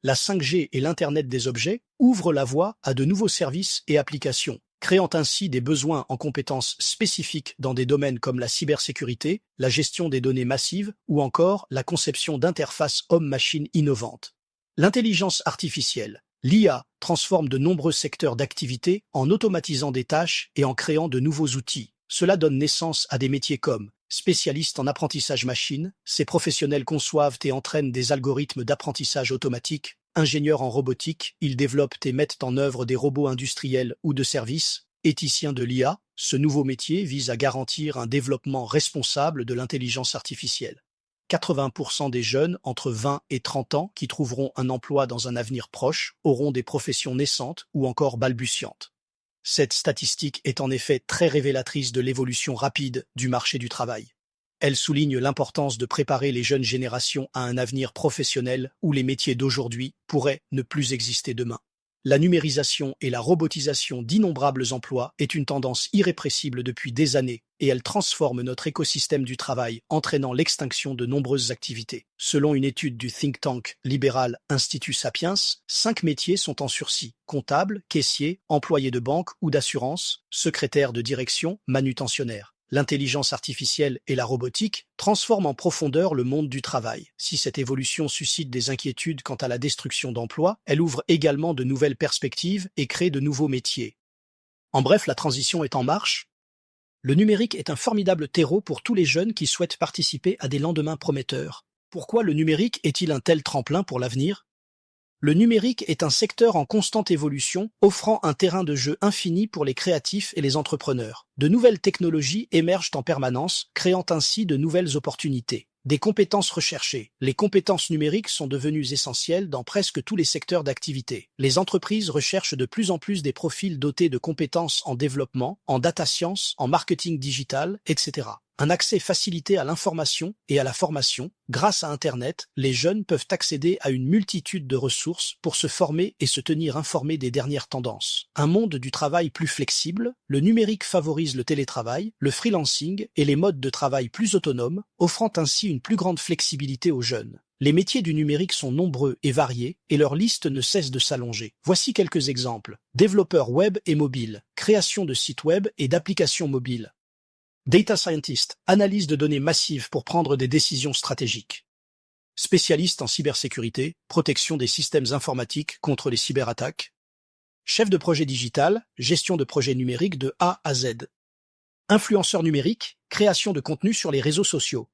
la 5G et l'Internet des objets ouvrent la voie à de nouveaux services et applications, créant ainsi des besoins en compétences spécifiques dans des domaines comme la cybersécurité, la gestion des données massives ou encore la conception d'interfaces homme-machine innovantes. L'intelligence artificielle, l'IA, transforme de nombreux secteurs d'activité en automatisant des tâches et en créant de nouveaux outils. Cela donne naissance à des métiers comme spécialistes en apprentissage machine, ces professionnels conçoivent et entraînent des algorithmes d'apprentissage automatique, ingénieurs en robotique, ils développent et mettent en œuvre des robots industriels ou de services, éthiciens de l'IA, ce nouveau métier vise à garantir un développement responsable de l'intelligence artificielle. 80% des jeunes entre 20 et 30 ans qui trouveront un emploi dans un avenir proche auront des professions naissantes ou encore balbutiantes. Cette statistique est en effet très révélatrice de l'évolution rapide du marché du travail. Elle souligne l'importance de préparer les jeunes générations à un avenir professionnel où les métiers d'aujourd'hui pourraient ne plus exister demain. La numérisation et la robotisation d'innombrables emplois est une tendance irrépressible depuis des années et elle transforme notre écosystème du travail, entraînant l'extinction de nombreuses activités. Selon une étude du think tank libéral Institut Sapiens, 5 métiers sont en sursis: comptable, caissier, employé de banque ou d'assurance, secrétaire de direction, manutentionnaire. L'intelligence artificielle et la robotique transforment en profondeur le monde du travail. Si cette évolution suscite des inquiétudes quant à la destruction d'emplois, elle ouvre également de nouvelles perspectives et crée de nouveaux métiers. En bref, la transition est en marche. Le numérique est un formidable terreau pour tous les jeunes qui souhaitent participer à des lendemains prometteurs. Pourquoi le numérique est-il un tel tremplin pour l'avenir ? Le numérique est un secteur en constante évolution, offrant un terrain de jeu infini pour les créatifs et les entrepreneurs. De nouvelles technologies émergent en permanence, créant ainsi de nouvelles opportunités. Des compétences recherchées. Les compétences numériques sont devenues essentielles dans presque tous les secteurs d'activité. Les entreprises recherchent de plus en plus des profils dotés de compétences en développement, en data science, en marketing digital, etc. Un accès facilité à l'information et à la formation. Grâce à Internet, les jeunes peuvent accéder à une multitude de ressources pour se former et se tenir informés des dernières tendances. Un monde du travail plus flexible, le numérique favorise le télétravail, le freelancing et les modes de travail plus autonomes, offrant ainsi une plus grande flexibilité aux jeunes. Les métiers du numérique sont nombreux et variés et leur liste ne cesse de s'allonger. Voici quelques exemples. Développeur web et mobile, création de sites web et d'applications mobiles. Data Scientist, analyse de données massives pour prendre des décisions stratégiques. Spécialiste en cybersécurité, protection des systèmes informatiques contre les cyberattaques. Chef de projet digital, gestion de projets numériques de A à Z. Influenceur numérique, création de contenu sur les réseaux sociaux.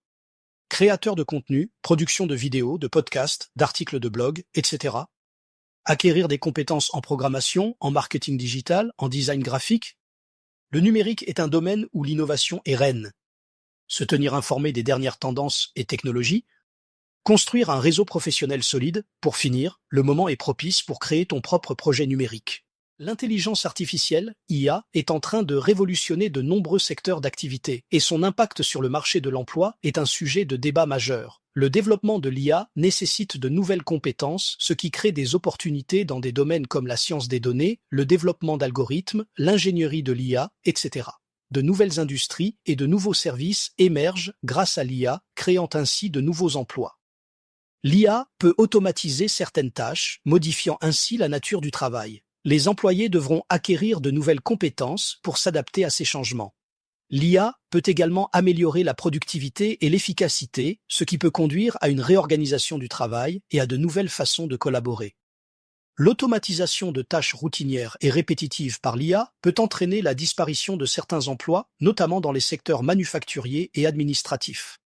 Créateur de contenu, production de vidéos, de podcasts, d'articles de blog, etc. Acquérir des compétences en programmation, en marketing digital, en design graphique. Le numérique est un domaine où l'innovation est reine. Se tenir informé des dernières tendances et technologies. Construire un réseau professionnel solide. Pour finir, le moment est propice pour créer ton propre projet numérique. L'intelligence artificielle, IA, est en train de révolutionner de nombreux secteurs d'activité et son impact sur le marché de l'emploi est un sujet de débat majeur. Le développement de l'IA nécessite de nouvelles compétences, ce qui crée des opportunités dans des domaines comme la science des données, le développement d'algorithmes, l'ingénierie de l'IA, etc. De nouvelles industries et de nouveaux services émergent grâce à l'IA, créant ainsi de nouveaux emplois. L'IA peut automatiser certaines tâches, modifiant ainsi la nature du travail. Les employés devront acquérir de nouvelles compétences pour s'adapter à ces changements. L'IA peut également améliorer la productivité et l'efficacité, ce qui peut conduire à une réorganisation du travail et à de nouvelles façons de collaborer. L'automatisation de tâches routinières et répétitives par l'IA peut entraîner la disparition de certains emplois, notamment dans les secteurs manufacturiers et administratifs.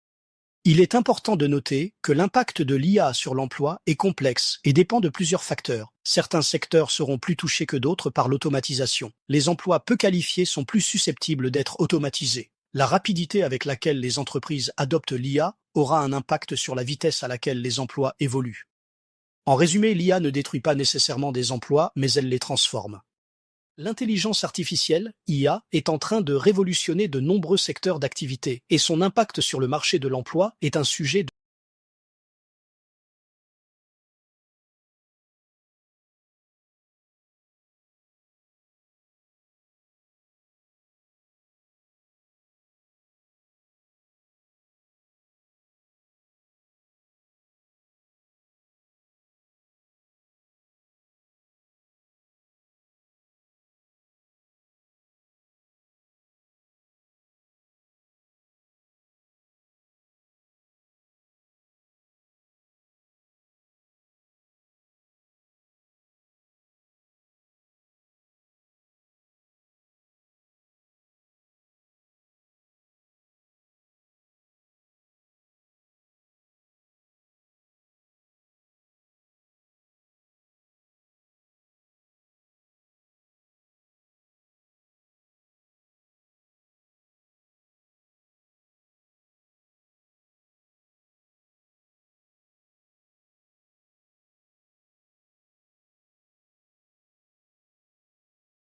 Il est important de noter que l'impact de l'IA sur l'emploi est complexe et dépend de plusieurs facteurs. Certains secteurs seront plus touchés que d'autres par l'automatisation. Les emplois peu qualifiés sont plus susceptibles d'être automatisés. La rapidité avec laquelle les entreprises adoptent l'IA aura un impact sur la vitesse à laquelle les emplois évoluent. En résumé, l'IA ne détruit pas nécessairement des emplois, mais elle les transforme. L'intelligence artificielle, IA, est en train de révolutionner de nombreux secteurs d'activité et son impact sur le marché de l'emploi est un sujet de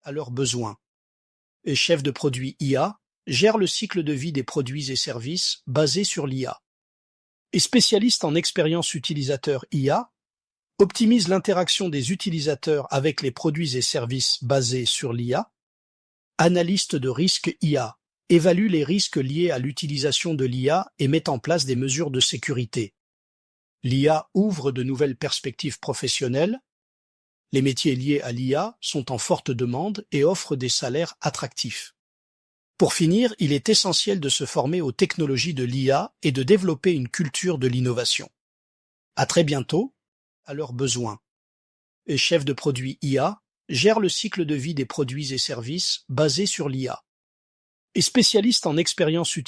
à leurs besoins. Et chef de produit IA gère le cycle de vie des produits et services basés sur l'IA. Et spécialiste en expérience utilisateur IA, optimise l'interaction des utilisateurs avec les produits et services basés sur l'IA. Analyste de risque IA, évalue les risques liés à l'utilisation de l'IA et met en place des mesures de sécurité. L'IA ouvre de nouvelles perspectives professionnelles. Les métiers liés à l'IA sont en forte demande et offrent des salaires attractifs. Pour finir, il est essentiel de se former aux technologies de l'IA et de développer une culture de l'innovation. À très bientôt, à leurs besoins. Et chef de produit IA gère le cycle de vie des produits et services basés sur l'IA. Et spécialiste en expérience utilisateur